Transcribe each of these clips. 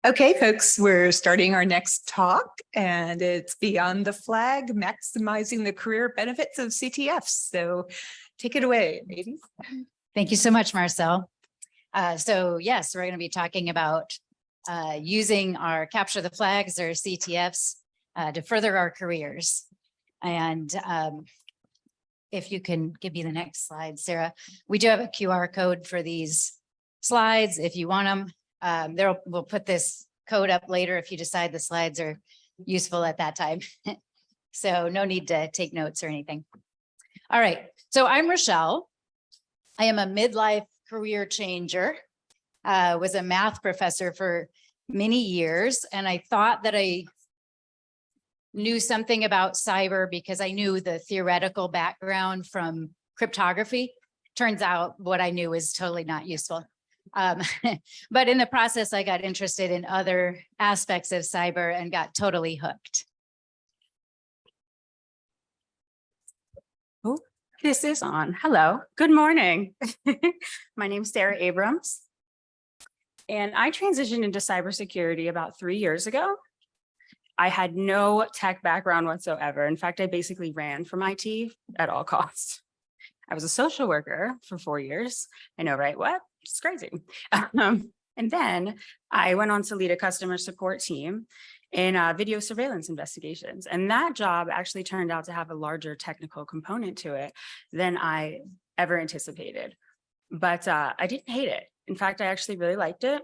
Okay, folks, we're starting our next talk, and it's Beyond the Flag, Maximizing the Career Benefits of CTFs. So take it away, ladies. Thank you so much, Marcel. So yes, we're going to be talking about using our Capture the Flags, or CTFs, to further our careers. And if you can give me the next slide, Sarah, we do have a QR code for these slides if you want them. We'll put this code up later if you decide the slides are useful at that time. So no need to take notes or anything. All right, so I'm Rachelle. I am a midlife career changer. Was a math professor for many years, and I thought that I knew something about cyber because I knew the theoretical background from cryptography. Turns out what I knew is totally not useful. But in the process, I got interested in other aspects of cyber and got totally hooked. Oh, this is on. Hello, good morning. My name's Sara Abrams, and I transitioned into cybersecurity about 3 years ago. I had no tech background whatsoever. In fact, I basically ran from IT at all costs. I was a social worker for 4 years. I know, right? What? It's crazy. And then I went on to lead a customer support team in video surveillance investigations. And that job actually turned out to have a larger technical component to it than I ever anticipated. But I didn't hate it. In fact, I actually really liked it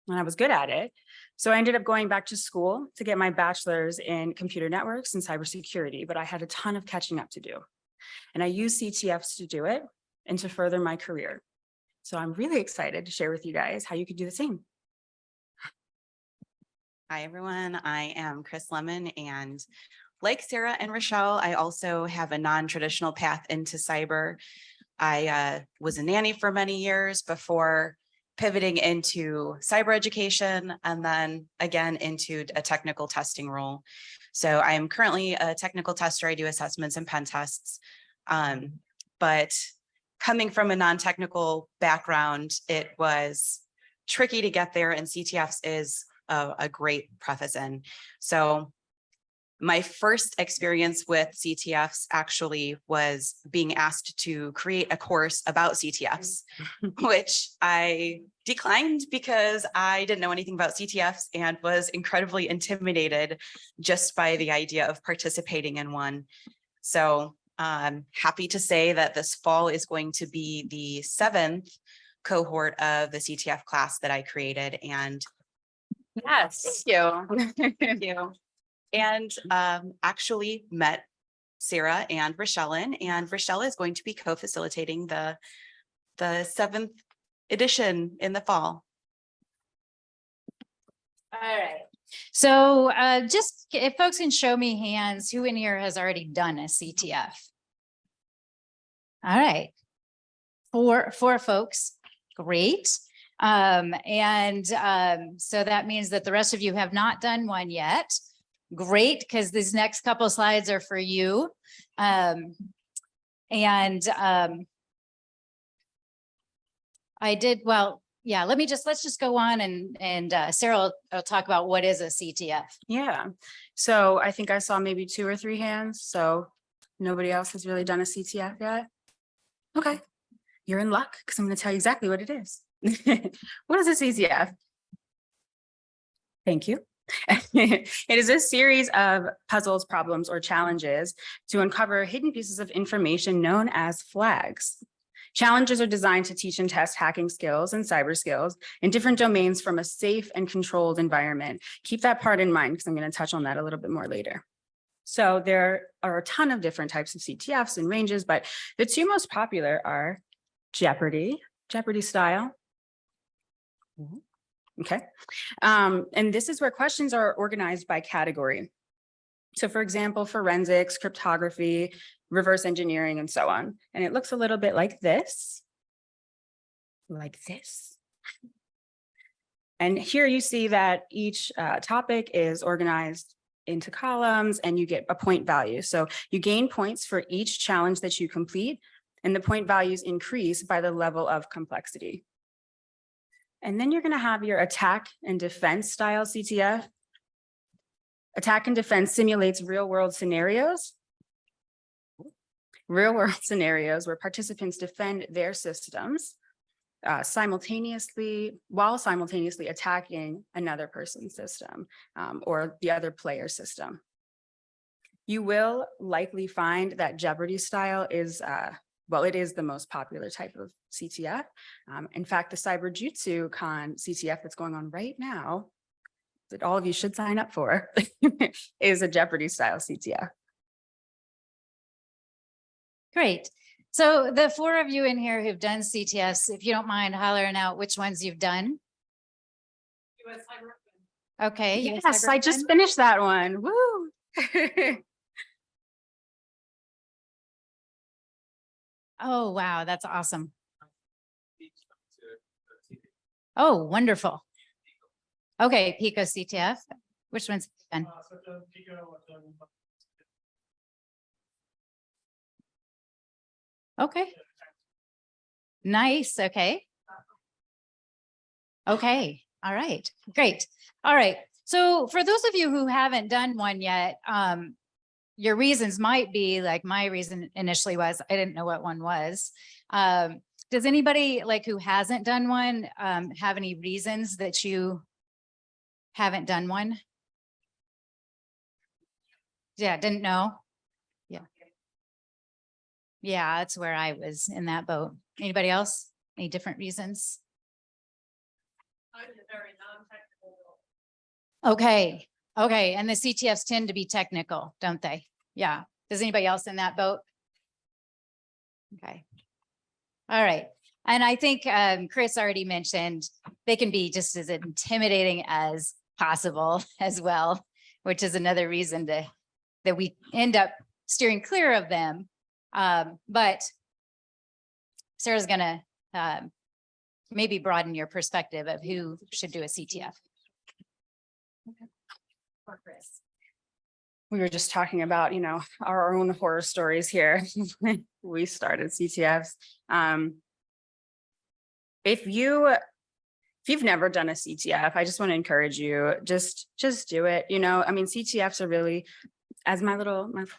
and I was good at it. So I ended up going back to school to get my bachelor's in computer networks and cybersecurity, but I had a ton of catching up to do. And I used CTFs to do it and to further my career. So I'm really excited to share with you guys how you could do the same. Hi, everyone. I am Lemmon, and like Sara and Rachelle, I also have a non-traditional path into cyber. I was a nanny for many years before pivoting into cyber education and then again into a technical testing role. So I am currently a technical tester. I do assessments and pen tests. But coming from a non-technical background, it was tricky to get there, and CTFs is a great preface in. So my first experience with CTFs actually was being asked to create a course about CTFs, which I declined because I didn't know anything about CTFs and was incredibly intimidated just by the idea of participating in one. So I'm happy to say that this fall is going to be the 7th cohort of the CTF class that I created. And yes, thank you. And actually met Sara and Rachelle, and Rachelle is going to be co-facilitating the 7th edition in the fall. All right. So just if folks can show me hands, who in here has already done a CTF? All right. Four folks. Great. So that means that the rest of you have not done one yet. Great, because these next couple slides are for you. I did, well, yeah, let's just go on and Sara will talk about what is a CTF. Yeah, so I think I saw maybe 2 or 3 hands. So nobody else has really done a CTF yet. Okay, you're in luck because I'm going to tell you exactly what it is. What is a CTF? Thank you. It is a series of puzzles, problems, or challenges to uncover hidden pieces of information known as flags. Challenges are designed to teach and test hacking skills and cyber skills in different domains from a safe and controlled environment. Keep that part in mind because I'm going to touch on that a little bit more later. So there are a ton of different types of CTFs and ranges, but the 2 most popular are Jeopardy style. Okay. And this is where questions are organized by category. So for example, forensics, cryptography, reverse engineering, and so on. And it looks a little bit like this. And here you see that each topic is organized into columns and you get a point value. So you gain points for each challenge that you complete, and the point values increase by the level of complexity. And then you're going to have your attack and defense style CTF. Attack and defense simulates real-world scenarios. Real-world scenarios where participants defend their systems simultaneously attacking another person's system or the other player's system. You will likely find that Jeopardy style is, it is the most popular type of CTF. In fact, the Cyber Jutsu Con CTF that's going on right now, that all of you should sign up for, is a Jeopardy style CTF. Great. So the 4 of you in here who've done CTFs, if you don't mind hollering out which ones you've done. Okay. Yes, I just finished that one. Woo. Oh, wow. That's awesome. Oh, wonderful. Okay. Pico CTF. Which one's done? Okay. Nice. Okay. Okay. All right. Great. All right. So for those of you who haven't done one yet, your reasons might be like my reason initially was I didn't know what one was. Does anybody like who hasn't done one have any reasons that you haven't done one? Yeah, didn't know. Yeah. Yeah, that's where I was in that boat. Anybody else? Any different reasons? Okay. Okay. And the CTFs tend to be technical, don't they? Yeah. Does anybody else in that boat? Okay. All right. And I think Chris already mentioned they can be just as intimidating as possible as well, which is another reason that we end up steering clear of them. But Sarah's going to maybe broaden your perspective of who should do a CTF. Okay. Or Chris. We were just talking about, our own horror stories here when we started CTFs. If you've never done a CTF, I just want to encourage you, just do it. CTFs are really, as my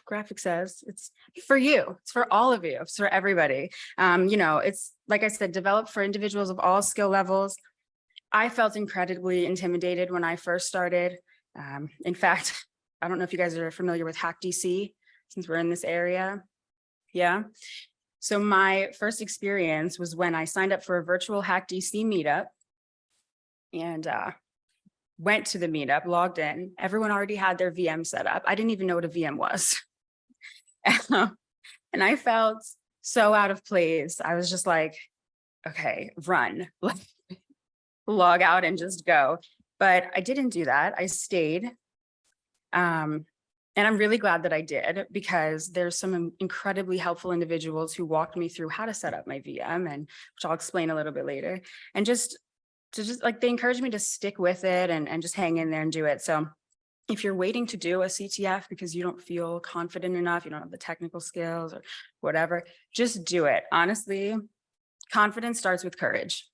graphic says, it's for you. It's for all of you. It's for everybody. It's like I said, developed for individuals of all skill levels. I felt incredibly intimidated when I first started. In fact, I don't know if you guys are familiar with Hack DC, since we're in this area. Yeah. So my first experience was when I signed up for a virtual Hack DC meetup and went to the meetup, logged in. Everyone already had their VM set up. I didn't even know what a VM was. And I felt so out of place. I was just like, okay, run, log out and just go. But I didn't do that. I stayed. And I'm really glad that I did, because there's some incredibly helpful individuals who walked me through how to set up my VM, and which I'll explain a little bit later. And they encouraged me to stick with it and just hang in there and do it. So if you're waiting to do a CTF because you don't feel confident enough, you don't have the technical skills or whatever, just do it. Honestly, confidence starts with courage.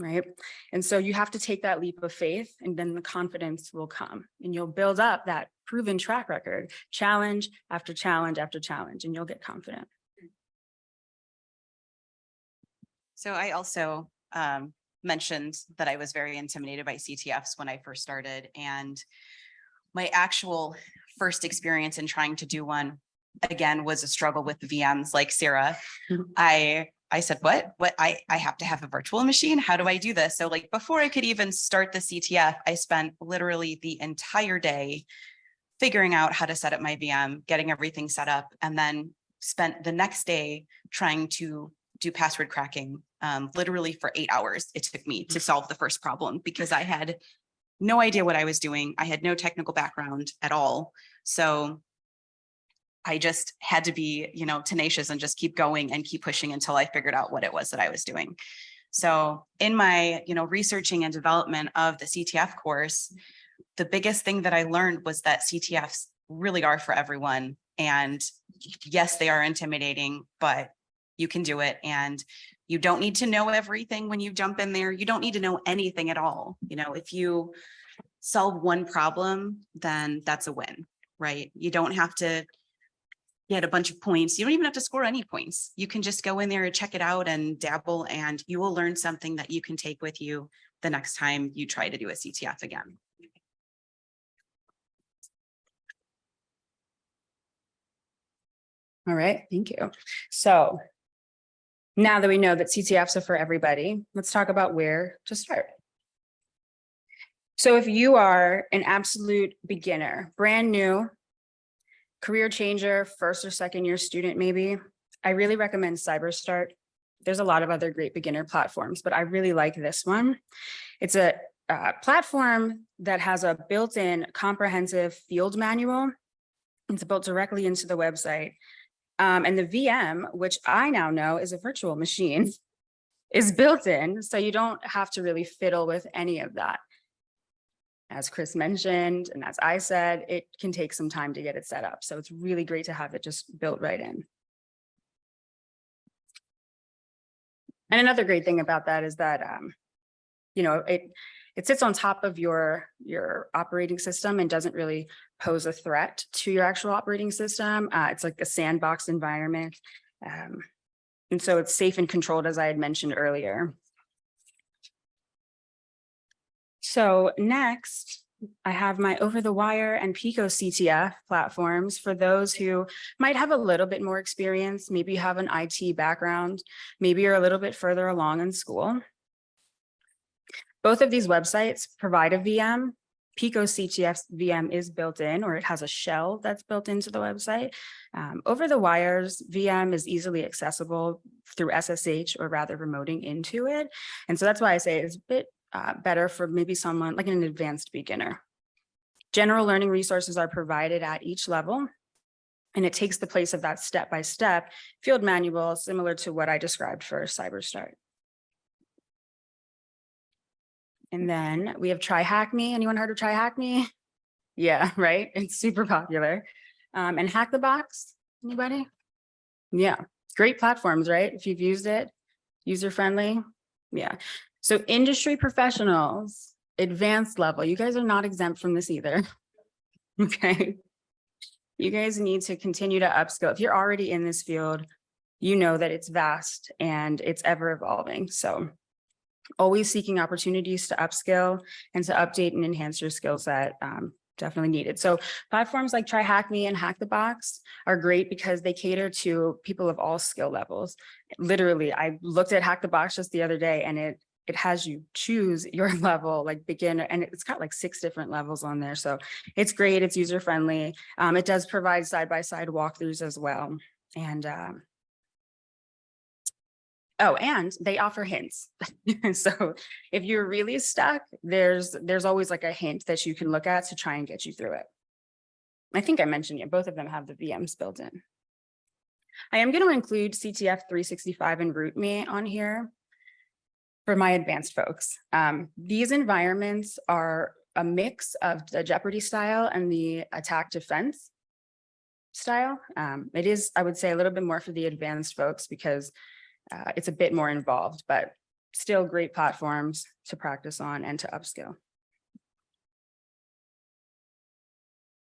Right. And so you have to take that leap of faith, and then the confidence will come, and you'll build up that proven track record, challenge after challenge after challenge, and you'll get confident. So I also mentioned that I was very intimidated by CTFs when I first started, and my actual first experience in trying to do one, again, was a struggle with the VMs like Sara. I said, what, I have to have a virtual machine. How do I do this? So before I could even start the CTF, I spent literally the entire day figuring out how to set up my VM, getting everything set up, and then spent the next day trying to do password cracking. Literally for 8 hours, it took me to solve the first problem, because I had no idea what I was doing. I had no technical background at all. So I just had to be, tenacious and just keep going and keep pushing until I figured out what it was that I was doing. So in my, researching and development of the CTF course, the biggest thing that I learned was that CTFs really are for everyone. And yes, they are intimidating, but you can do it. And you don't need to know everything when you jump in there. You don't need to know anything at all. You know, if you solve one problem, then that's a win, right? You don't have to get a bunch of points. You don't even have to score any points. You can just go in there and check it out and dabble, and you will learn something that you can take with you the next time you try to do a CTF again. All right, thank you. So now that we know that CTFs are for everybody, let's talk about where to start. So if you are an absolute beginner, brand new, career changer, first or second year student, maybe, I really recommend CyberStart. There's a lot of other great beginner platforms, but I really like this one. It's a platform that has a built-in comprehensive field manual. It's built directly into the website. And the VM, which I now know is a virtual machine, is built in, so you don't have to really fiddle with any of that. As Chris mentioned, and as I said, it can take some time to get it set up. So it's really great to have it just built right in. And another great thing about that is that, it sits on top of your operating system and doesn't really pose a threat to your actual operating system. It's like a sandbox environment. And so it's safe and controlled, as I had mentioned earlier. So next, I have my over-the-wire and Pico CTF platforms for those who might have a little bit more experience. Maybe you have an IT background, maybe you're a little bit further along in school. Both of these websites provide a VM. Pico CTF's VM is built in, or it has a shell that's built into the website. Over the Wire's VM is easily accessible through SSH, or rather remoting into it. And so that's why I say it's a bit better for maybe someone like an advanced beginner. General learning resources are provided at each level, and it takes the place of that step-by-step field manual, similar to what I described for CyberStart. And then we have Ankney. Anyone heard of Ankney? Yeah, right. It's super popular. And Hack the Box. Anybody? Yeah, great platforms, right? If you've used it, user-friendly. Yeah. So industry professionals, advanced level, you guys are not exempt from this either. Okay. You guys need to continue to upskill. If you're already in this field, you know that it's vast and it's ever evolving. So always seeking opportunities to upskill and to update and enhance your skill set, definitely needed. So platforms like Ankney and Hack the Box are great because they cater to people of all skill levels. Literally, I looked at Hack the Box just the other day, and it has you choose your level, like beginner, and it's got like 6 different levels on there. So it's great, it's user-friendly. It does provide side-by-side walkthroughs as well. And and they offer hints. So if you're really stuck, there's always like a hint that you can look at to try and get you through it. I think I mentioned it, both of them have the VMs built in. I am going to include CTF 365 and RootMe on here for my advanced folks. These environments are a mix of the Jeopardy style and the attack defense style. It is, I would say, a little bit more for the advanced folks because it's a bit more involved, but still great platforms to practice on and to upskill.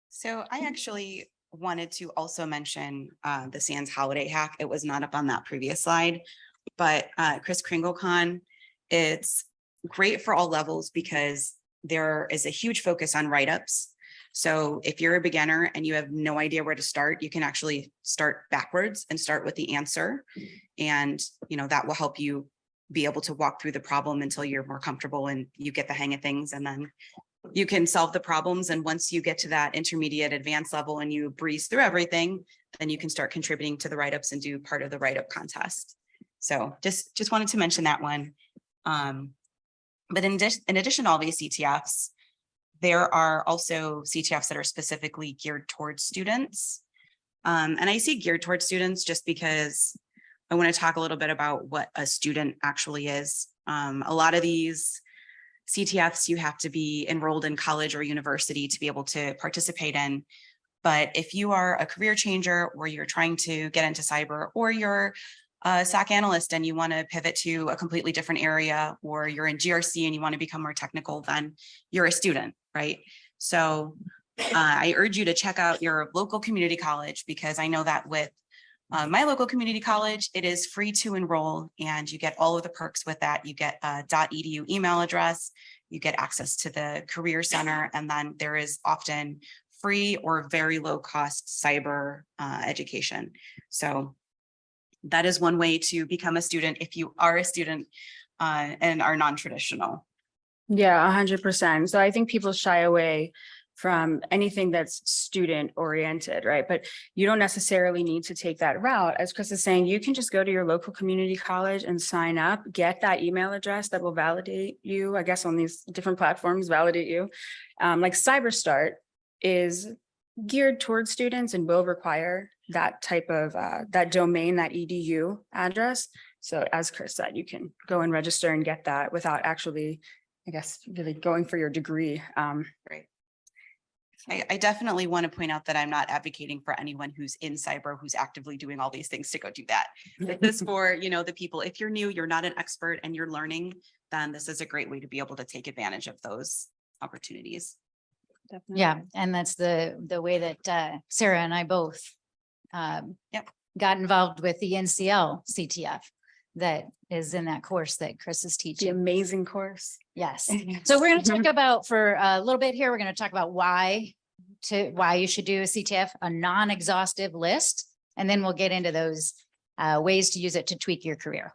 So I actually wanted to also mention the SANS holiday hack. It was not up on that previous slide, but Chris KringleCon, it's great for all levels because there is a huge focus on write-ups. So if you're a beginner and you have no idea where to start, you can actually start backwards and start with the answer. And, that will help you be able to walk through the problem until you're more comfortable and you get the hang of things. And then you can solve the problems. And once you get to that intermediate advanced level and you breeze through everything, then you can start contributing to the write-ups and do part of the write-up contest. So just wanted to mention that one. But in addition to all these CTFs, there are also CTFs that are specifically geared towards students. And I say geared towards students just because I want to talk a little bit about what a student actually is. A lot of these CTFs you have to be enrolled in college or university to be able to participate in. But if you are a career changer or you're trying to get into cyber, or you're a SOC analyst and you want to pivot to a completely different area, or you're in GRC and you want to become more technical, then you're a student, right? So I urge you to check out your local community college, because I know that with my local community college, it is free to enroll and you get all of the perks with that. You get a .edu email address, you get access to the career center, and then there is often free or very low cost cyber education. So that is one way to become a student if you are a student and are non-traditional. Yeah, 100%. So I think people shy away from anything that's student oriented, right? But you don't necessarily need to take that route. As Chris is saying, you can just go to your local community college and sign up, get that email address that will validate you, I guess on these different platforms, validate you. Like CyberStart is geared towards students and will require that type of, that domain, that edu address. So as Chris said, you can go and register and get that without actually, I guess, really going for your degree. Right. I definitely want to point out that I'm not advocating for anyone who's in cyber, who's actively doing all these things to go do that. This is for, the people, if you're new, you're not an expert and you're learning, then this is a great way to be able to take advantage of those opportunities. Definitely. Yeah, and that's the way that Sarah and I both got involved with the NCL CTF that is in that course that Chris is The teaching. amazing course. Yes. So we're going to talk about for a little bit here, we're going to talk about why you should do a CTF, a non-exhaustive list, and then we'll get into those ways to use it to tweak your career.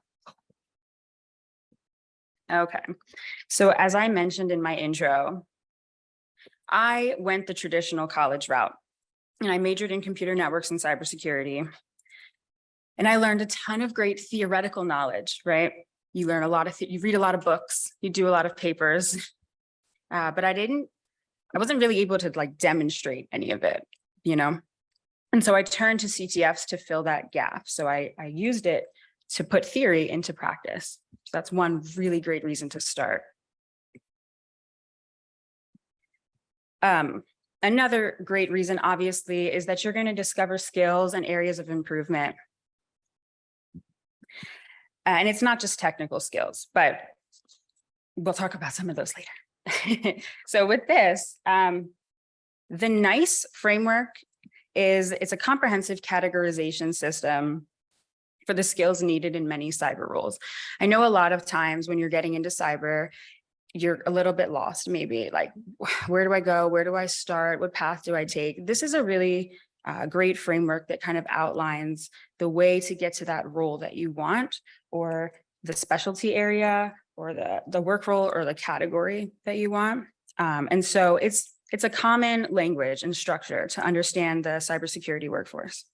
Okay. So as I mentioned in my intro, I went the traditional college route and I majored in computer networks and cybersecurity. And I learned a ton of great theoretical knowledge, right? You learn a lot of, you read a lot of books, you do a lot of papers, but I wasn't really able to like demonstrate any of it, And so I turned to CTFs to fill that gap. So I used it to put theory into practice. So that's one really great reason to start. Another great reason, obviously, is that you're going to discover skills and areas of improvement. And it's not just technical skills, but we'll talk about some of those later. So with this, the NICE framework it's a comprehensive categorization system for the skills needed in many cyber roles. I know a lot of times when you're getting into cyber, you're a little bit lost, maybe like, where do I go? Where do I start? What path do I take? This is a really great framework that kind of outlines the way to get to that role that you want, or the specialty area, or the work role, or the category that you want. And so it's a common language and structure to understand the cybersecurity workforce.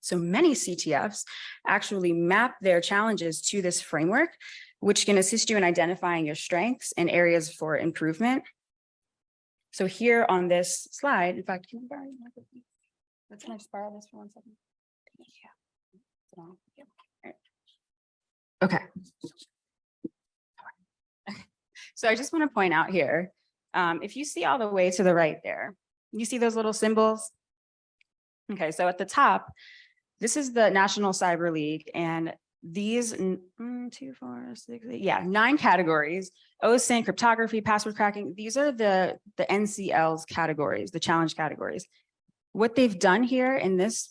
So many CTFs actually map their challenges to this framework, which can assist you in identifying your strengths and areas for improvement. So here on this slide, in fact, can I just borrow this for 1 second? Yeah. Okay. So I just want to point out here, if you see all the way to the right there, you see those little symbols? Okay, so at the top, this is the National Cyber League, and these 2, 4, 6, 8, 9 categories: OSINT, cryptography, password cracking. These are the NCL's categories, the challenge categories. What they've done here in this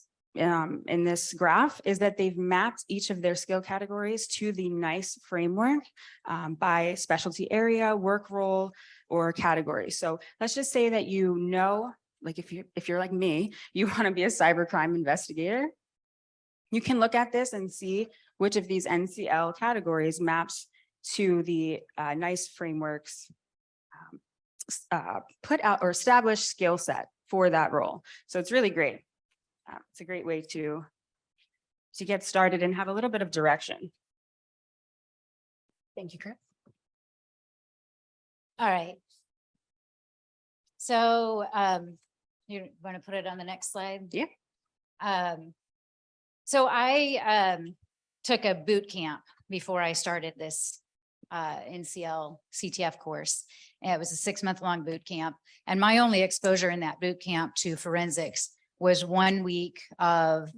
graph is that they've mapped each of their skill categories to the NICE framework by specialty area, work role, or category. So let's just say that like if you're like me, you want to be a cybercrime investigator. You can look at this and see which of these NCL categories maps to the NICE frameworks put out or established skill set for that role. So it's really great. It's a great way to get started and have a little bit of direction. Thank you, Chris. All right. So you want to put it on the next slide? Yeah. So I took a boot camp before I started this NCL CTF course. And it was a 6-month-long boot camp. And my only exposure in that boot camp to forensics was 1 week of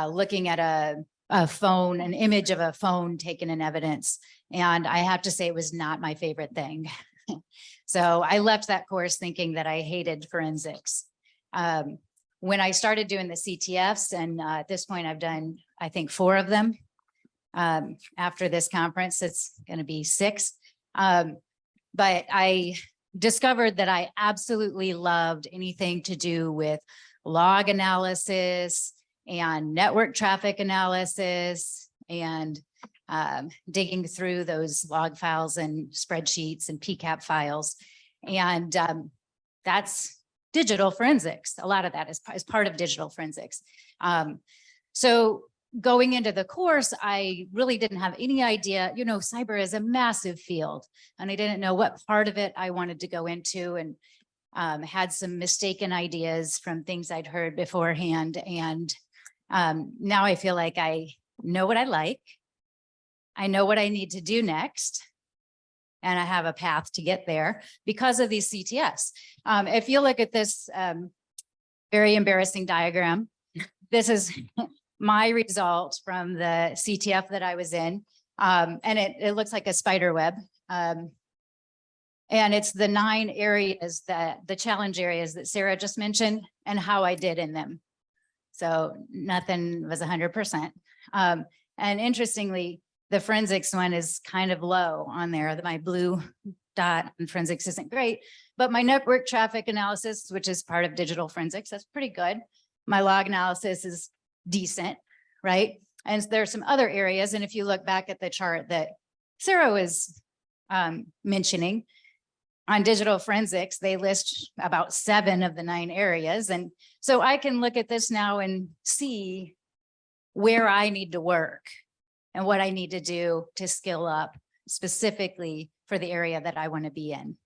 looking at a phone, an image of a phone taken in evidence. And I have to say it was not my favorite thing. So I left that course thinking that I hated forensics. When I started doing the CTFs, and at this point I've done, I think 4 of them. After this conference, it's going to be 6. But I discovered that I absolutely loved anything to do with log analysis and network traffic analysis and digging through those log files and spreadsheets and PCAP files. And that's digital forensics. A lot of that is part of digital forensics. So going into the course, I really didn't have any idea, you know, cyber is a massive field and I didn't know what part of it I wanted to go into, and had some mistaken ideas from things I'd heard beforehand. And now I feel like I know what I like. I know what I need to do next. And I have a path to get there because of these CTFs. If you look at this very embarrassing diagram, this is my result from the CTF that I was in. And it looks like a spider web. And it's the 9 areas that the challenge areas that Sara just mentioned and how I did in them. So nothing was 100%. And interestingly, the forensics one is kind of low on there. My blue dot and forensics isn't great, but my network traffic analysis, which is part of digital forensics, that's pretty good. My log analysis is decent, right? And there's some other areas. And if you look back at the chart that Sara was mentioning on digital forensics, they list about 7 of the 9 areas. And so I can look at this now and see where I need to work and what I need to do to skill up specifically for the area that I want to be in.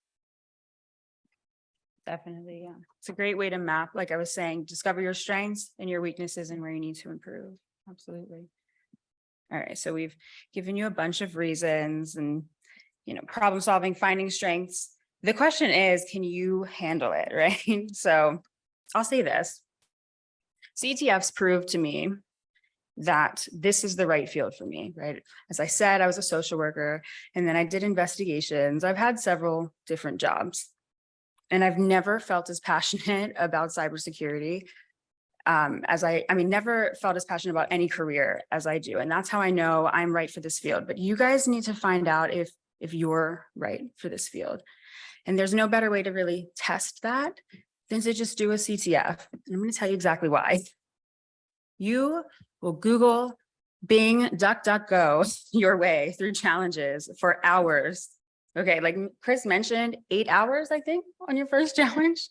Definitely, yeah. It's a great way to map, like I was saying, discover your strengths and your weaknesses and where you need to improve. Absolutely. All right, so we've given you a bunch of reasons and, you know, problem solving, finding strengths. The question is, can you handle it, right? So I'll say this. CTFs proved to me that this is the right field for me, right? As I said, I was a social worker and then I did investigations. I've had several different jobs and I've never felt as passionate about cybersecurity never felt as passionate about any career as I do. And that's how I know I'm right for this field. But you guys need to find out if you're right for this field. And there's no better way to really test that than to just do a CTF. And I'm going to tell you exactly why. You will Google, Bing, DuckDuckGo your way through challenges for hours. Okay, like Chris mentioned, 8 hours, I think, on your first challenge.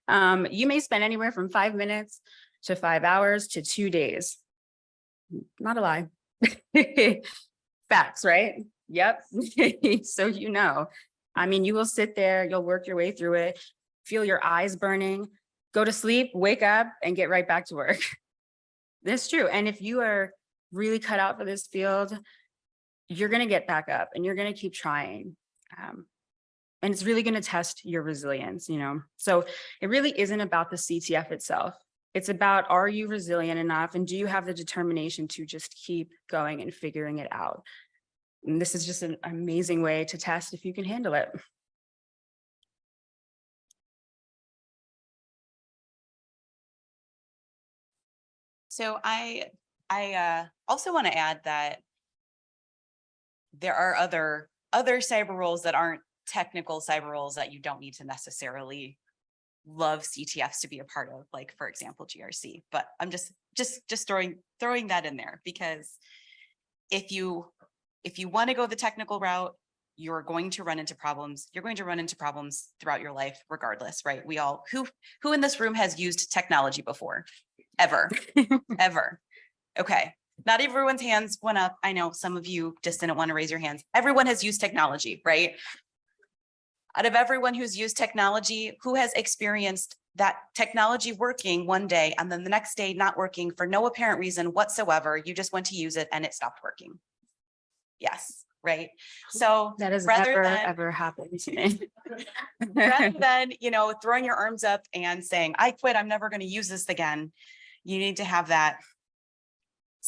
You may spend anywhere from 5 minutes to 5 hours to 2 days. Not a lie. Facts, right? Yep. So you know. I mean, you will sit there, you'll work your way through it, feel your eyes burning, go to sleep, wake up, and get right back to work. That's true. And if you are really cut out for this field, you're going to get back up and you're going to keep trying. And it's really going to test your resilience, you know? So it really isn't about the CTF itself. It's about, are you resilient enough? And do you have the determination to just keep going and figuring it out? And this is just an amazing way to test if you can handle it. So I also want to add that there are other cyber roles that aren't technical cyber roles that you don't need to necessarily love CTFs to be a part of, like, for example, GRC. But I'm just throwing that in there, because if you want to go the technical route, you're going to run into problems. You're going to run into problems throughout your life, regardless, right? We all, who in this room has used technology before? Ever, ever. Okay. Not everyone's hands went up. I know some of you just didn't want to raise your hands. Everyone has used technology, right? Out of everyone who's used technology, who has experienced that technology working one day and then the next day not working for no apparent reason whatsoever? You just went to use it and it stopped working. Yes, right. So that has ever happened to me. Rather than, throwing your arms up and saying, I quit, I'm never going to use this again. You need to have that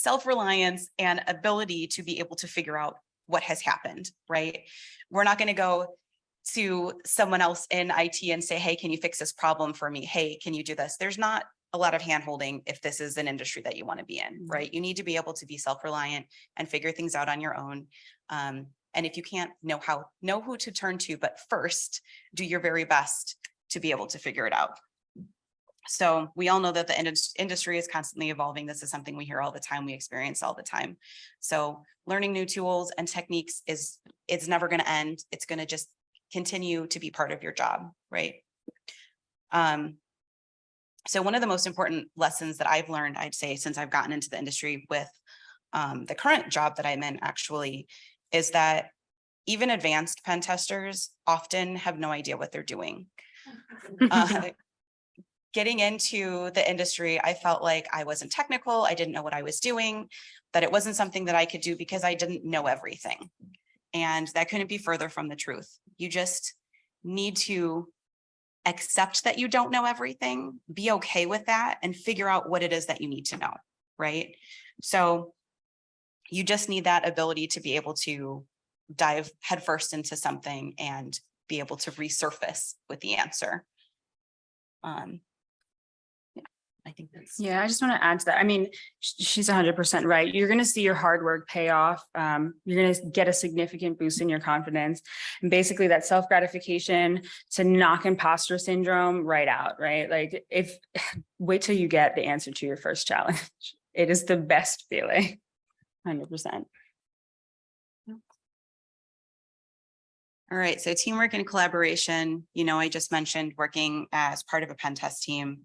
self-reliance and ability to be able to figure out what has happened, right? We're not going to go to someone else in IT and say, hey, can you fix this problem for me? Hey, can you do this? There's not a lot of handholding if this is an industry that you want to be in, right? You need to be able to be self-reliant and figure things out on your own. And if you can't know who to turn to, but first do your very best to be able to figure it out. So we all know that the industry is constantly evolving. This is something we hear all the time, we experience all the time. So learning new tools and techniques it's never going to end. It's going to just continue to be part of your job, right? So one of the most important lessons that I've learned, I'd say, since I've gotten into the industry with the current job that I'm in actually, is that even advanced pen testers often have no idea what they're doing. Getting into the industry, I felt like I wasn't technical. I didn't know what I was doing, that it wasn't something that I could do because I didn't know everything. And that couldn't be further from the truth. You just need to accept that you don't know everything, be okay with that, and figure out what it is that you need to know, right? So you just need that ability to be able to dive headfirst into something and be able to resurface with the answer. I think that's. Yeah, I just want to add to that. I mean, she's 100% right. You're going to see your hard work pay off. You're going to get a significant boost in your confidence. And basically that self-gratification to knock imposter syndrome right out, right? Like wait till you get the answer to your first challenge. It is the best feeling, 100%. All right, so teamwork and collaboration, I just mentioned working as part of a pen test team.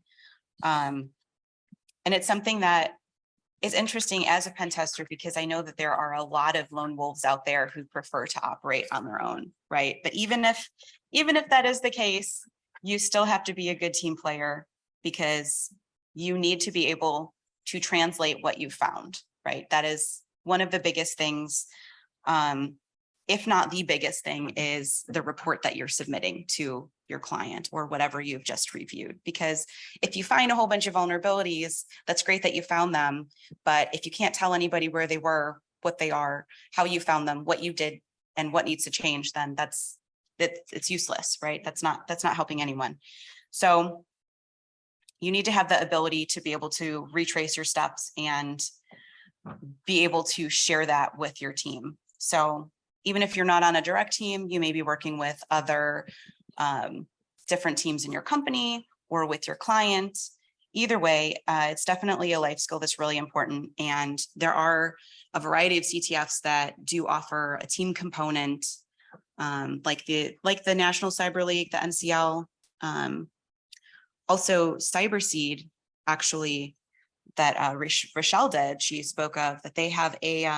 And it's something that is interesting as a pen tester, because I know that there are a lot of lone wolves out there who prefer to operate on their own, right? But even if that is the case, you still have to be a good team player, because you need to be able to translate what you found, right? That is one of the biggest things. If not the biggest thing, is the report that you're submitting to your client or whatever you've just reviewed. Because if you find a whole bunch of vulnerabilities, that's great that you found them. But if you can't tell anybody where they were, what they are, how you found them, what you did, and what needs to change, then it's useless, right? That's not helping anyone. So you need to have the ability to be able to retrace your steps and be able to share that with your team. So even if you're not on a direct team, you may be working with other different teams in your company or with your client. Either way, it's definitely a life skill that's really important. And there are a variety of CTFs that do offer a team component, like the National Cyber League, the NCL. Also CyberSeed, actually, that Rachelle did, she spoke of, that they have a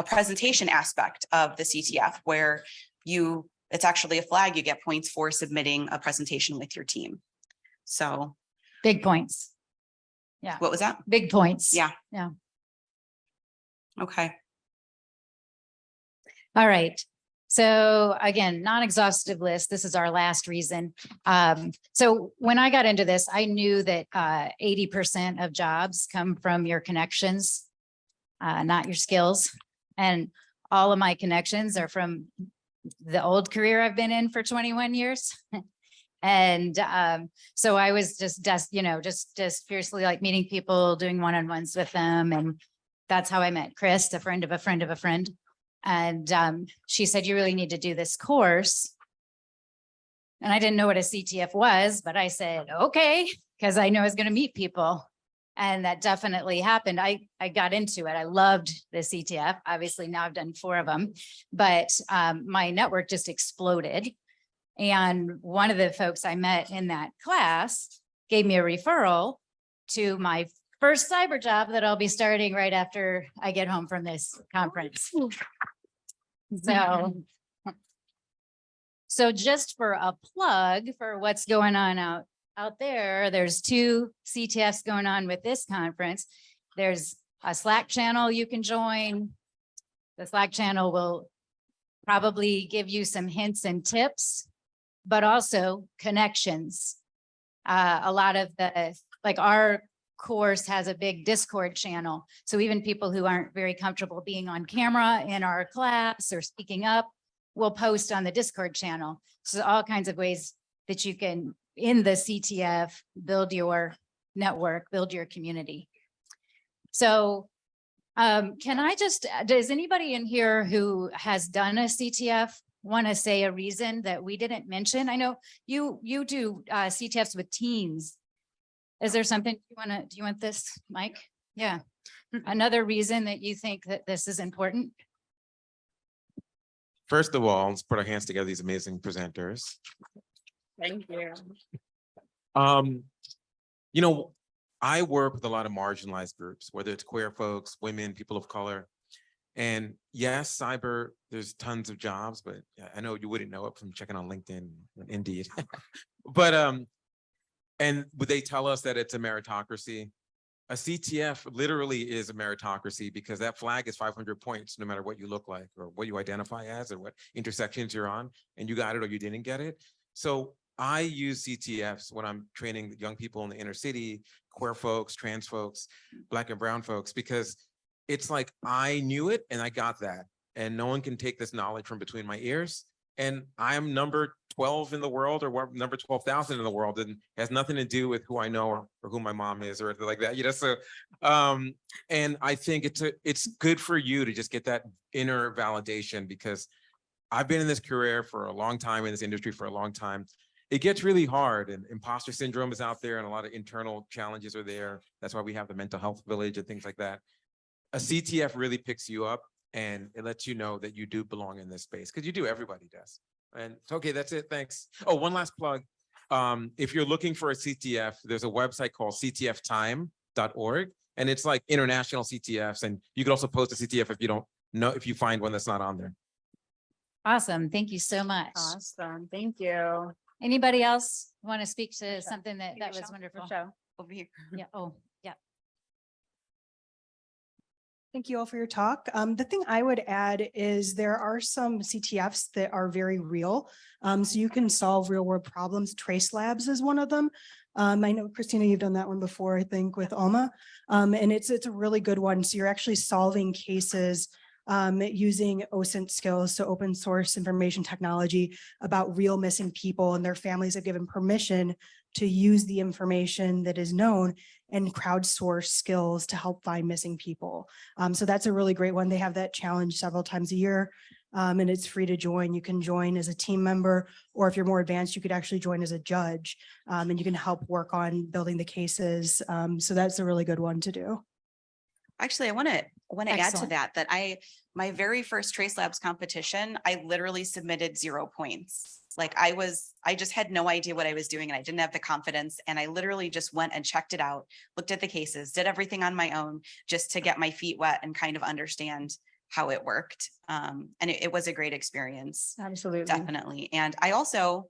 presentation aspect of the CTF where it's actually a flag. You get points for submitting a presentation with your team. So Big points. Yeah. What was that? Big points. Yeah. Yeah. Okay. All right. So again, non-exhaustive list. This is our last reason. So when I got into this, I knew that 80% of jobs come from your connections, not your skills. And all of my connections are from the old career I've been in for 21 years. And so I was just fiercely like meeting people, doing one-on-ones with them. And that's how I met Chris, a friend of a friend of a friend. And she said, you really need to do this course. And I didn't know what a CTF was, but I said, okay, because I know I was going to meet people. And that definitely happened. I got into it. I loved the CTF. Obviously, now I've done 4 of them, but my network just exploded. And one of the folks I met in that class gave me a referral to my first cyber job that I'll be starting right after I get home from this conference. So just for a plug for what's going on out there, there's 2 CTFs going on with this conference. There's a Slack channel you can join. The Slack channel will probably give you some hints and tips, but also connections. A lot of our course has a big Discord channel. So even people who aren't very comfortable being on camera in our class or speaking up will post on the Discord channel. So all kinds of ways that you can, in the CTF, build your network, build your community. So can I just, does anybody in here who has done a CTF want to say a reason that we didn't mention? I know you do CTFs with teens. Is there something you want to, do you want this, Mike? Yeah. Another reason that you think that this is important? First of all, let's put our hands together, these amazing presenters. Thank you. You know, I work with a lot of marginalized groups, whether it's queer folks, women, people of color. And yes, cyber, there's tons of jobs, but I know you wouldn't know it from checking on LinkedIn and Indeed. But and would they tell us that it's a meritocracy? A CTF literally is a meritocracy because that flag is 500 points, no matter what you look like or what you identify as or what intersections you're on, and you got it or you didn't get it. So I use CTFs when I'm training young people in the inner city, queer folks, trans folks, Black and brown folks, because it's like I knew it and I got that. And no one can take this knowledge from between my ears. And I'm number 12 in the world or number 12,000 in the world, and has nothing to do with who I know or who my mom is or anything like that, you know? So, and I think it's good for you to just get that inner validation, because I've been in this career for a long time, in this industry for a long time. It gets really hard, and imposter syndrome is out there and a lot of internal challenges are there. That's why we have the mental health village and things like that. A CTF really picks you up and it lets you know that you do belong in this space, because you do, everybody does. And okay, that's it, thanks. Oh, one last plug. If you're looking for a CTF, there's a website called ctftime.org, and it's like international CTFs. And you can also post a CTF if you don't know, if you find one that's not on there. Awesome. Thank you so much. Awesome. Thank you. Anybody else want to speak to something that was Rachelle, wonderful? Rachelle. Over here. Yeah. Oh, yeah. Thank you all for your talk. The thing I would add is there are some CTFs that are very real. So you can solve real world problems. Trace Labs is one of them. I know, Christina, you've done that one before, I think, with Alma. And it's a really good one. So you're actually solving cases using OSINT skills, so open source information technology, about real missing people, and their families have given permission to use the information that is known and crowdsource skills to help find missing people. So that's a really great one. They have that challenge several times a year, and it's free to join. You can join as a team member, or if you're more advanced, you could actually join as a judge, and you can help work on building the cases. So that's a really good one to do. Actually, I want to add to Excellent. that my very first Trace Labs competition, I literally submitted 0 points. Like I just had no idea what I was doing, and I didn't have the confidence. And I literally just went and checked it out, looked at the cases, did everything on my own just to get my feet wet and kind of understand how it worked. And it was a great experience. Absolutely. Definitely. And I also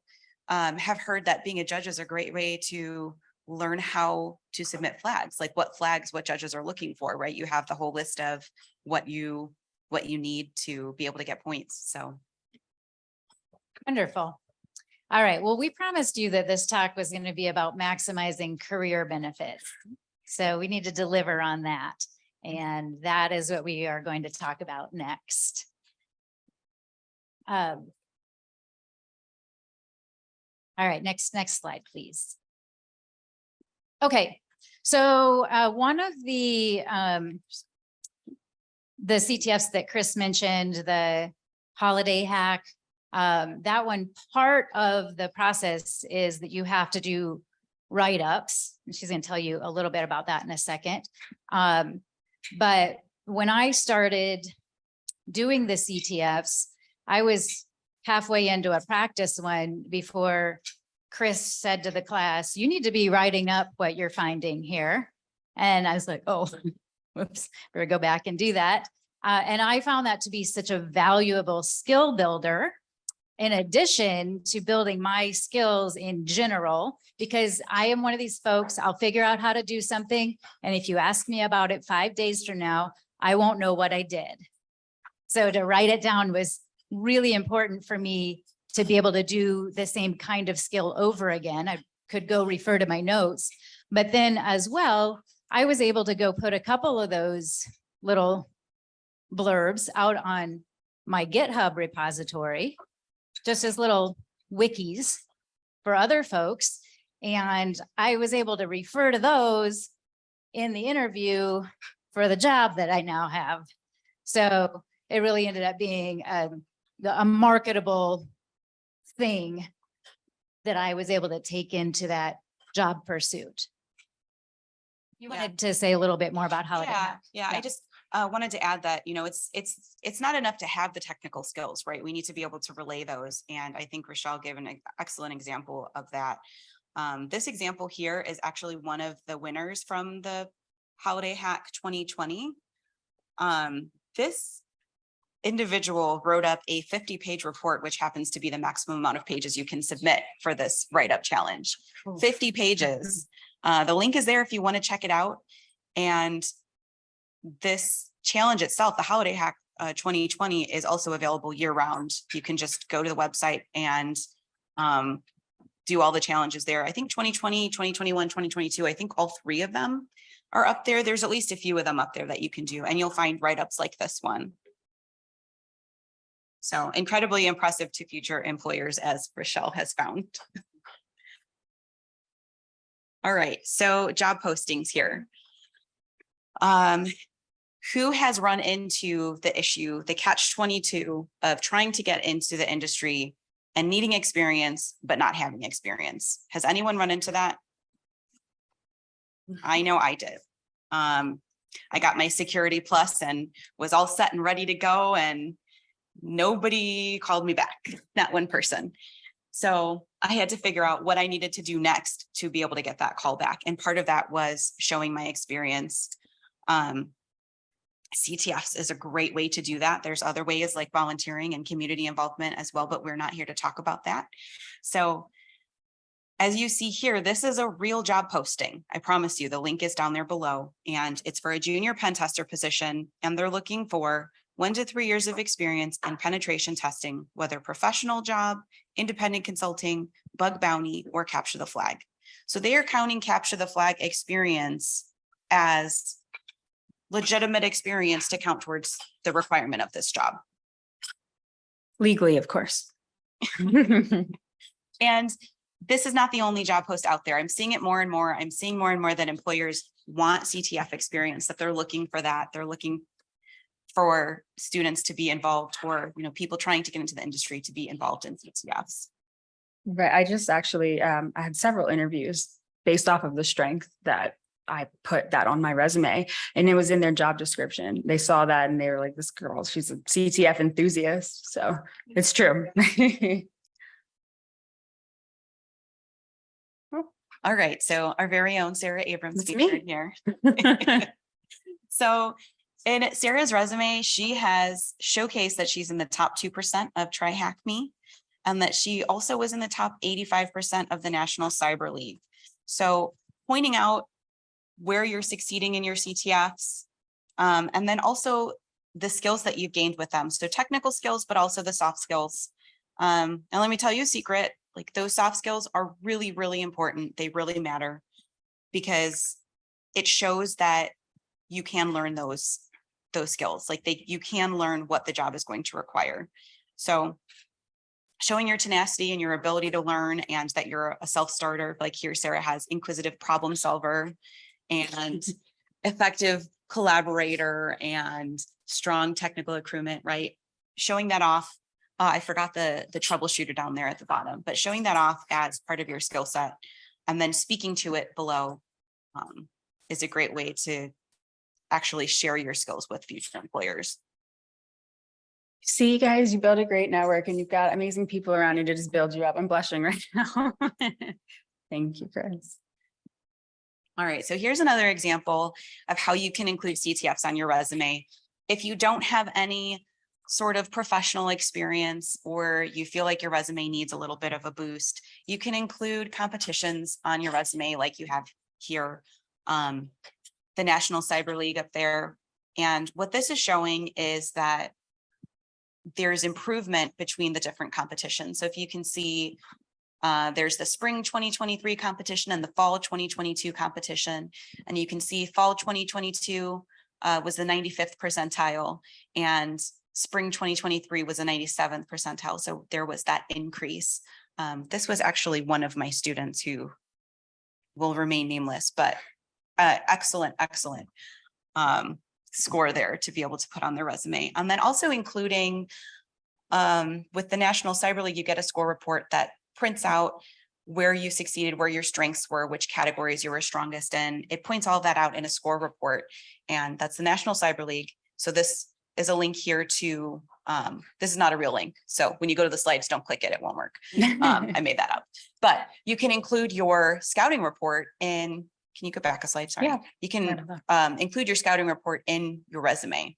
have heard that being a judge is a great way to learn how to submit flags, like what flags, what judges are looking for, right? You have the whole list of what you need to be able to get points. So. Wonderful. All right. Well, we promised you that this talk was going to be about maximizing career benefits. So we need to deliver on that. And that is what we are going to talk about next. All right, next slide, please. Okay, so one of the CTFs that Chris mentioned, the holiday hack, that one, part of the process is that you have to do write-ups. She's going to tell you a little bit about that in a second. But when I started doing the CTFs, I was halfway into a practice one before Chris said to the class, you need to be writing up what you're finding here. And I was like, oh, whoops, better go back and do that. And I found that to be such a valuable skill builder, in addition to building my skills in general, because I am one of these folks, I'll figure out how to do something. And if you ask me about it 5 days from now, I won't know what I did. So to write it down was really important for me to be able to do the same kind of skill over again. I could go refer to my notes, but then as well, I was able to go put a couple of those little blurbs out on my GitHub repository, just as little wikis for other folks. And I was able to refer to those in the interview for the job that I now have. So it really ended up being a marketable thing that I was able to take into that job pursuit. You Yeah. wanted to say a little bit more about how it. Yeah, I just wanted to add that, it's not enough to have the technical skills, right? We need to be able to relay those. And I think Rachelle gave an excellent example of that. This example here is actually one of the winners from the Holiday Hack 2020. This individual wrote up a 50-page report, which happens to be the maximum amount of pages you can submit for this write-up challenge. 50 pages. The link is there if you want to check it out. And this challenge itself, the Holiday Hack 2020, is also available year-round. You can just go to the website and do all the challenges there. I think 2020, 2021, 2022, I think all three of them are up there. There's at least a few of them up there that you can do, and you'll find write-ups like this one. So incredibly impressive to future employers, as Rachelle has found. All right, so job postings here. Who has run into the issue, the catch-22 of trying to get into the industry and needing experience, but not having experience? Has anyone run into that? I know I did. I got my Security Plus and was all set and ready to go, and nobody called me back, not one person. So I had to figure out what I needed to do next to be able to get that call back. And part of that was showing my experience. CTFs is a great way to do that. There's other ways like volunteering and community involvement as well, but we're not here to talk about that. So as you see here, this is a real job posting. I promise you, the link is down there below, and it's for a junior pen tester position. And they're looking for 1 to 3 years of experience in penetration testing, whether professional job, independent consulting, bug bounty, or capture the flag. So they are counting capture the flag experience as legitimate experience to count towards the requirement of this job. Legally, of course. And this is not the only job post out there. I'm seeing it more and more. I'm seeing more and more that employers want CTF experience, that they're looking for that. They're looking for students to be involved, or people trying to get into the industry to be involved in CTFs. Right. I just actually, I had several interviews based off of the strength that I put that on my resume, and it was in their job description. They saw that and they were like, this girl, she's a CTF enthusiast. So it's true. All right. So our very own Sara Abrams That's featured me. here. So in Sarah's resume, she has showcased that she's in the top 2% of Try Hack Me, and that she also was in the top 85% of the National Cyber League. So pointing out where you're succeeding in your CTFs, and then also the skills that you've gained with them. So technical skills, but also the soft skills. And let me tell you a secret, like those soft skills are really, really important. They really matter, because it shows that you can learn those skills. Like you can learn what the job is going to require. So showing your tenacity and your ability to learn, and that you're a self-starter, like here Sara has inquisitive problem solver and effective collaborator and strong technical accruement, right? Showing that off. I forgot the troubleshooter down there at the bottom, but showing that off as part of your skill set and then speaking to it below is a great way to actually share your skills with future employers. See, guys, you build a great network and you've got amazing people around you to just build you up. I'm blushing right now. Thank you, Chris. All right, so here's another example of how you can include CTFs on your resume. If you don't have any sort of professional experience, or you feel like your resume needs a little bit of a boost, you can include competitions on your resume like you have here, the National Cyber League up there. And what this is showing is that there's improvement between the different competitions. So if you can see There's the spring 2023 competition and the fall 2022 competition. And you can see fall 2022 was the 95th percentile and spring 2023 was a 97th percentile. So there was that increase. This was actually one of my students who will remain nameless, but excellent score there to be able to put on their resume. And then also including with the National Cyber League, you get a score report that prints out where you succeeded, where your strengths were, which categories you were strongest in. It points all that out in a score report, and that's the National Cyber League. So this is a link here to, this is not a real link. So when you go to the slides, don't click it, it won't work. I made that up, but you can include your scouting report in, can you go back a slide? Sorry. Yeah. You can include your scouting report in your resume.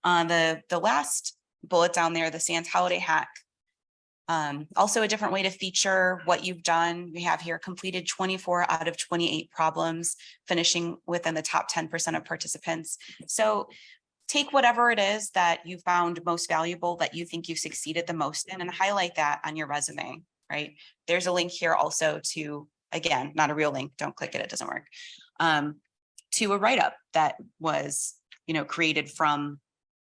The last bullet down there, the Sands Holiday Hack. Also a different way to feature what you've done. We have here completed 24 out of 28 problems, finishing within the top 10% of participants. So take whatever it is that you found most valuable, that you think you succeeded the most in, and highlight that on your resume, right? There's a link here also to, again, not a real link, don't click it, it doesn't work, to a write-up that was, created from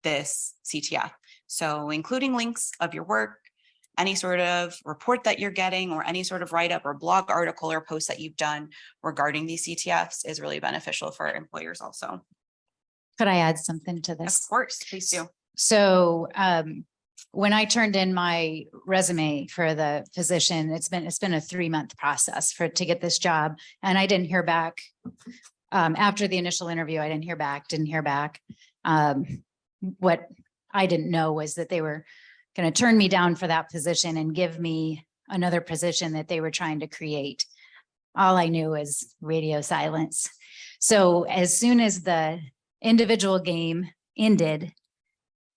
this CTF. So including links of your work, any sort of report that you're getting, or any sort of write-up or blog article or post that you've done regarding these CTFs is really beneficial for employers also. Could I add something to this? Of course, please do. So when I turned in my resume for the position, it's been a 3-month process to get this job. And I didn't hear back. After the initial interview, I didn't hear back. What I didn't know was that they were going to turn me down for that position and give me another position that they were trying to create. All I knew was radio silence. So as soon as the individual game ended,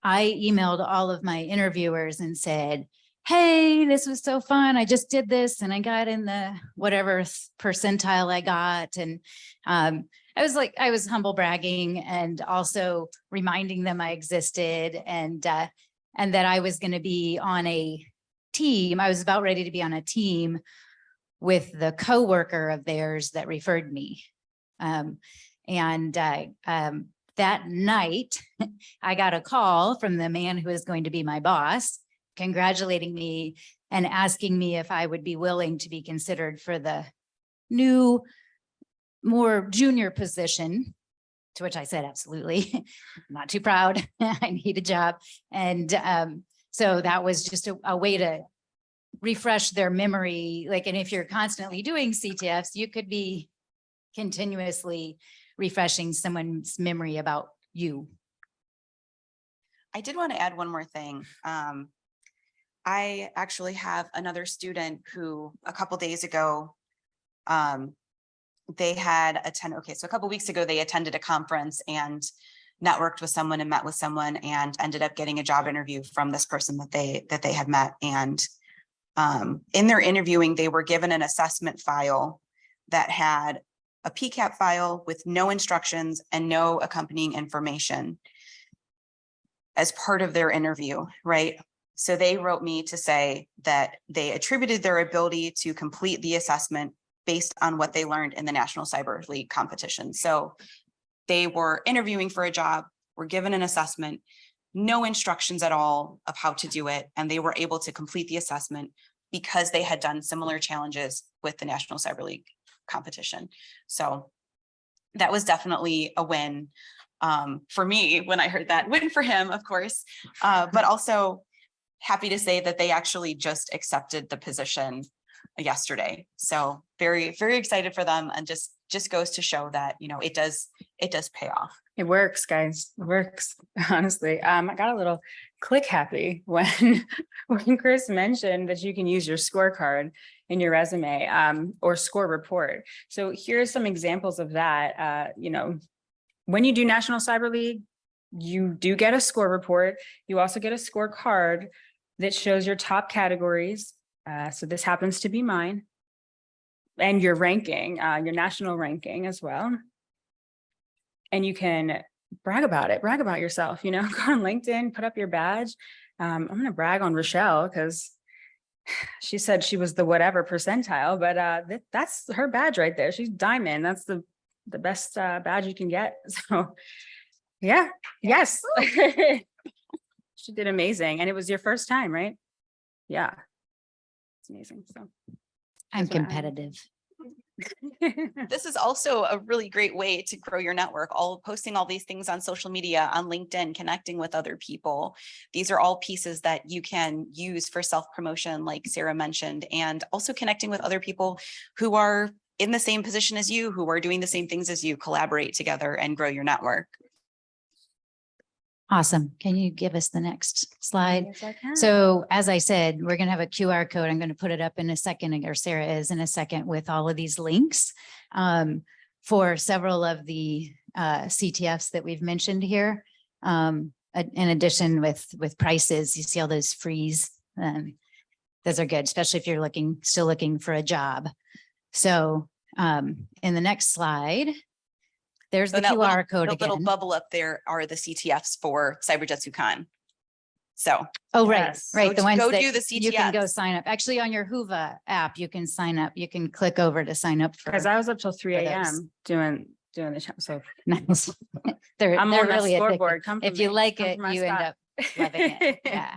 I emailed all of my interviewers and said, hey, this was so fun. I just did this and I got in the whatever percentile I got. And I was humble bragging and also reminding them I existed and that I was going to be on a team. I was about ready to be on a team with the coworker of theirs that referred me. That night, I got a call from the man who is going to be my boss, congratulating me and asking me if I would be willing to be considered for the new, more junior position, to which I said, absolutely. I'm not too proud. I need a job. And so that was just a way to refresh their memory. And if you're constantly doing CTFs, you could be continuously refreshing someone's memory about you. I did want to add one more thing. I actually have another student who a couple days ago, they had so a couple weeks ago, they attended a conference and networked with someone and met with someone and ended up getting a job interview from this person that they had met. And in their interviewing, they were given an assessment file that had a PCAP file with no instructions and no accompanying information as part of their interview, right? So they wrote me to say that they attributed their ability to complete the assessment based on what they learned in the National Cyber League competition. So they were interviewing for a job, were given an assessment, no instructions at all of how to do it, and they were able to complete the assessment because they had done similar challenges with the National Cyber League competition. So that was definitely a win for me when I heard that. Win for him, of course, but also happy to say that they actually just accepted the position yesterday. So very, very excited for them, and just goes to show that, it does pay off. It works, guys. It works. Honestly, I got a little click happy when Chris mentioned that you can use your scorecard in your resume or score report. So here's some examples of that. When you do National Cyber League, you do get a score report. You also get a scorecard that shows your top categories. So this happens to be mine, and your ranking, your national ranking as well. And you can brag about yourself, go on LinkedIn, put up your badge. I'm going to brag on Rachelle because she said she was the whatever percentile, but that's her badge right there. She's diamond. That's the best badge you can get. So yeah, yes. She did amazing. And it was your first time, right? Yeah. It's amazing. So I'm That's what I- competitive. This is also a really great way to grow your network, all posting all these things on social media, on LinkedIn, connecting with other people. These are all pieces that you can use for self-promotion, like Sara mentioned, and also connecting with other people who are in the same position as you, who are doing the same things as you, collaborate together and grow your network. Awesome. Can you give us the next slide? Yes, I can. So as I said, we're going to have a QR code. I'm going to put it up in a second, or Sara is in a second, with all of these links for several of the CTFs that we've mentioned here. In addition with prices, you see all those frees. Those are good, especially if you're still looking for a job. So in the next slide, there's the that QR code The little again. bubble up there are the CTFs for CyberJetsuCon. So Oh, right, Yes. right. The ones go that do the you can go CTFs. sign up. Actually, on your Hoova app, you can sign up. You can click over to sign up for. Because I was up till 3 for those. a.m. doing the show. So Nice. They're I'm they're on that really scoreboard. addictive. Come for If you me. like Come it, for my you end spot. up loving it. Yeah.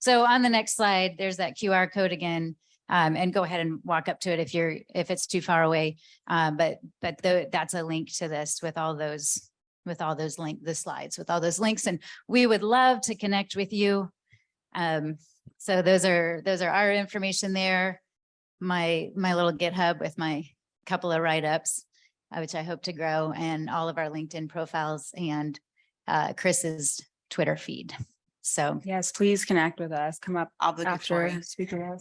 So on the next slide, there's that QR code again. And go ahead and walk up to it if it's too far away. But that's a link to this with all those the slides with all those links, and we would love to connect with you. So those are our information there. My little GitHub with my couple of write-ups, which I hope to grow, and all of our LinkedIn profiles, and Chris's Twitter feed. So yes, please connect with us. Come up Obligatory. after speaker.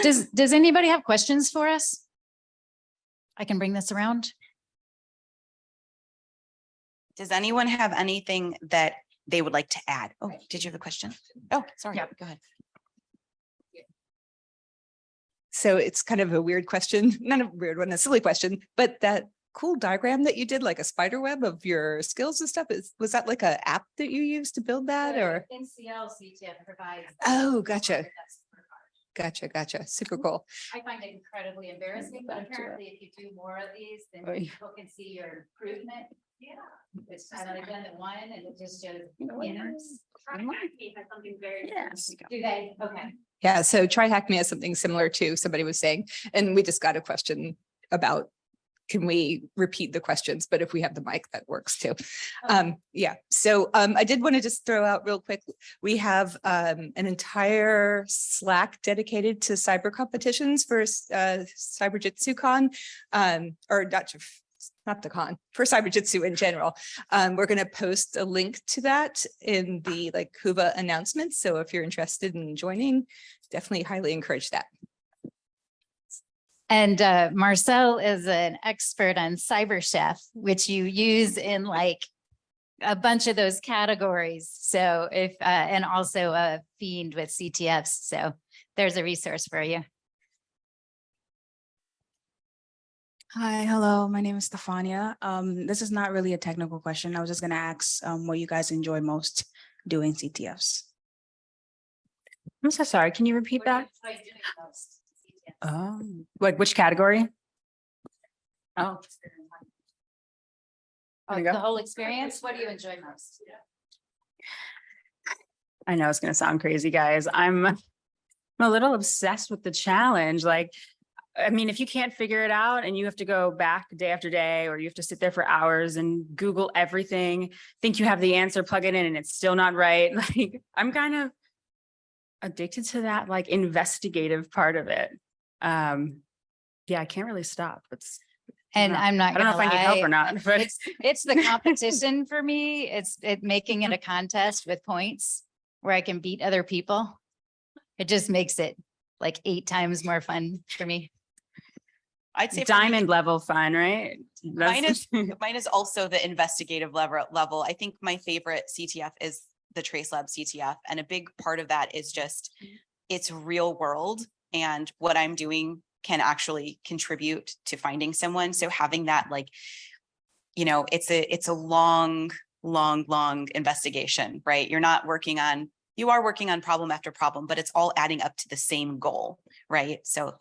does anybody have questions for us? I can bring this around. Does anyone have anything that they would like to add? Oh, did you have a question? Oh, sorry. Yeah. Go ahead. So it's kind of a weird question, not a weird one, a silly question, but that cool diagram that you did, like a spider web of your skills and stuff, was that like an app that you used to build that, or? NCL CTF provides. Oh, gotcha. Gotcha. Super cool. I find it incredibly embarrassing, but apparently if you do more of these, then Oh, yeah. people can see your improvement. Yeah. It's I've only done it one, and it just shows. Yes. Do they? Okay. Yeah, so TryHackMe has something similar to somebody was saying, and we just got a question about, can we repeat the questions? But if we have the mic, that works too. Yeah, so I did want to just throw out real quick, we have an entire Slack dedicated to cyber competitions for CyberJitsuCon, or not the con, for CyberJitsu in general. We're going to post a link to that in the Hoova announcements. So if you're interested in joining, definitely highly encourage that. And Marcel is an expert on Cyber Chef, which you use in a bunch of those categories. So if and also a fiend with CTFs. So there's a resource for you. Hi, hello, my name is Stefania. This is not really a technical question. I was just gonna ask what you guys enjoy most doing CTFs. I'm so sorry. Can you repeat that? Like which category? Oh, There you go. The whole experience. What do you enjoy most? I know it's going to sound crazy, guys. I'm a little obsessed with the challenge. I mean, if you can't figure it out and you have to go back day after day, or you have to sit there for hours and Google everything, think you have the answer, plug it in, and it's still not right. I'm kind of addicted to that, investigative part of it. Yeah, I can't really stop. And I'm not. I don't know if I need help or not, but It's the competition for me. It's making it a contest with points where I can beat other people. It just makes it 8 times more fun for me. I'd say for me, diamond level fun, right? mine is also the investigative level. I think my favorite CTF is the TraceLab CTF. And a big part of that is just it's real world, and what I'm doing can actually contribute to finding someone. So having that, it's a long investigation, right? You're not working on, you are working on problem after problem, but it's all adding up to the same goal, right? So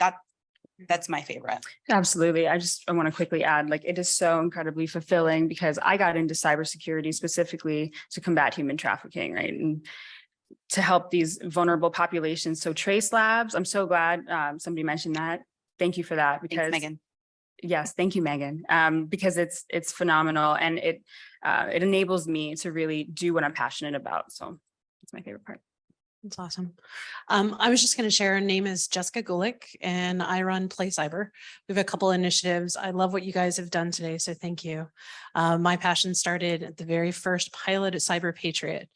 that's my favorite. Absolutely. I want to quickly add, like, it is so incredibly fulfilling because I got into cybersecurity specifically to combat human trafficking, right? And to help these vulnerable populations. So Trace Labs, I'm so glad somebody mentioned that. Thank you for that. Thanks, Because Megan. yes, thank you, Megan. Because it's phenomenal and it enables me to really do what I'm passionate about. So it's my favorite part. That's awesome. I was just going to share. Her name is Jessica Gulick and I run Play Cyber. We have a couple initiatives. I love what you guys have done today. So thank you. My passion started at the very first pilot at Cyber Patriot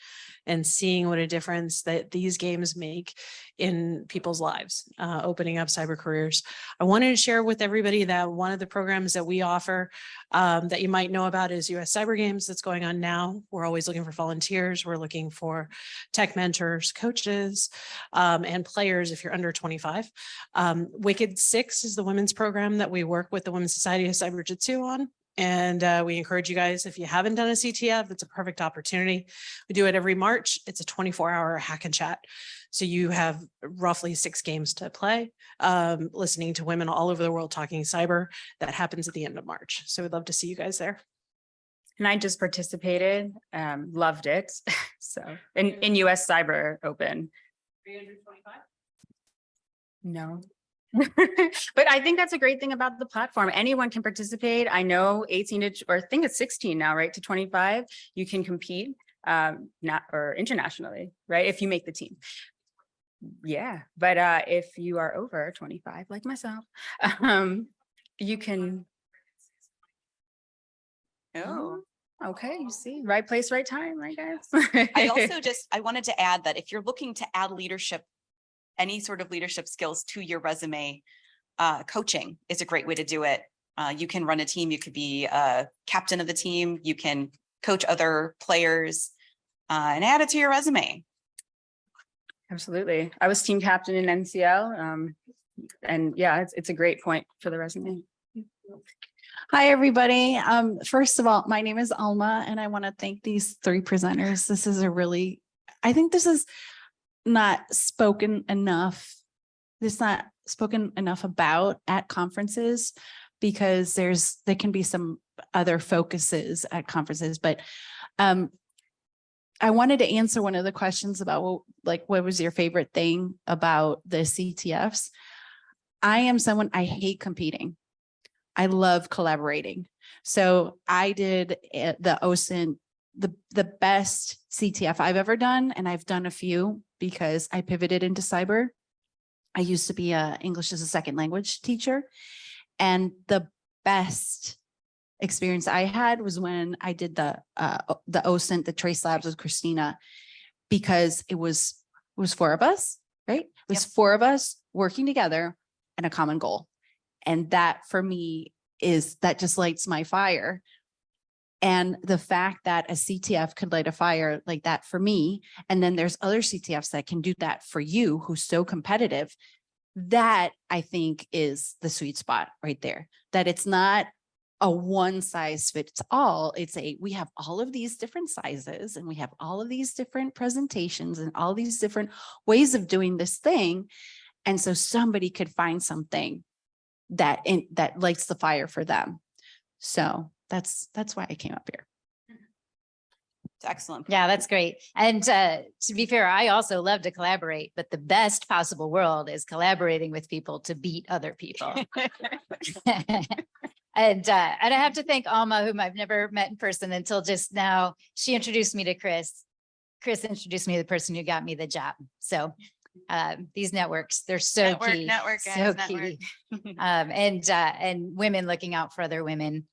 and seeing what a difference that these games make in people's lives, opening up cyber careers. I wanted to share with everybody that one of the programs that we offer that you might know about is US Cyber Games that's going on now. We're always looking for volunteers. We're looking for tech mentors, coaches, and players if you're under 25. Wicked 6 is the women's program that we work with the Women's Society of Cyber Jiu-Jitsu on. And we encourage you guys, if you haven't done a CTF, it's a perfect opportunity. We do it every March. It's a 24-hour hack and chat. So you have roughly 6 games to play, listening to women all over the world talking cyber. That happens at the end of March. So we'd love to see you guys there. And I just participated, loved it. So in US Cyber Open. 325? No. But I think that's a great thing about the platform. Anyone can participate. I know 18 to, or I think it's 16 now, right? To 25, you can compete or internationally, right? If you make the team. Yeah. But if you are over 25, like myself, you can. Oh. Okay, you see, right place, right time, right, guys? I wanted to add that if you're looking to add leadership, any sort of leadership skills to your resume, coaching is a great way to do it. You can run a team, you could be a captain of the team, you can coach other players and add it to your resume. Absolutely. I was team captain in NCL. And yeah, it's a great point for the resume. Hi, everybody. First of all, my name is Alma, and I want to thank these 3 presenters. This is I think this is not spoken enough. This is not spoken enough about at conferences because there can be some other focuses at conferences, but I wanted to answer one of the questions about what was your favorite thing about the CTFs? I am someone, I hate competing. I love collaborating. So I did the OSINT, the best CTF I've ever done. And I've done a few because I pivoted into cyber. I used to be a English as a second language teacher. And the best experience I had was when I did the OSINT, the Trace Labs with Christina, because it was 4 of us, right? It was 4 of us working together and a common goal. And that for me that just lights my fire. And the fact that a CTF could light a fire like that for me, and then there's other CTFs that can do that for you who's so competitive, that I think is the sweet spot right there. That it's not a one size fits all. We have all of these different sizes and we have all of these different presentations and all these different ways of doing this thing. And so somebody could find something that lights the fire for them. So that's why I came up here. It's excellent. Yeah, that's great. And to be fair, I also love to collaborate, but the best possible world is collaborating with people to beat other people. And I have to thank Alma, whom I've never met in person until just now. She introduced me to Chris. Chris introduced me to the person who got me the job. So these networks, they're so key. So key. And women looking out for other women,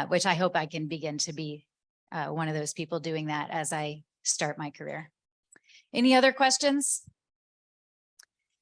which I hope I can begin to be one of those people doing that as I start my career. Any other questions?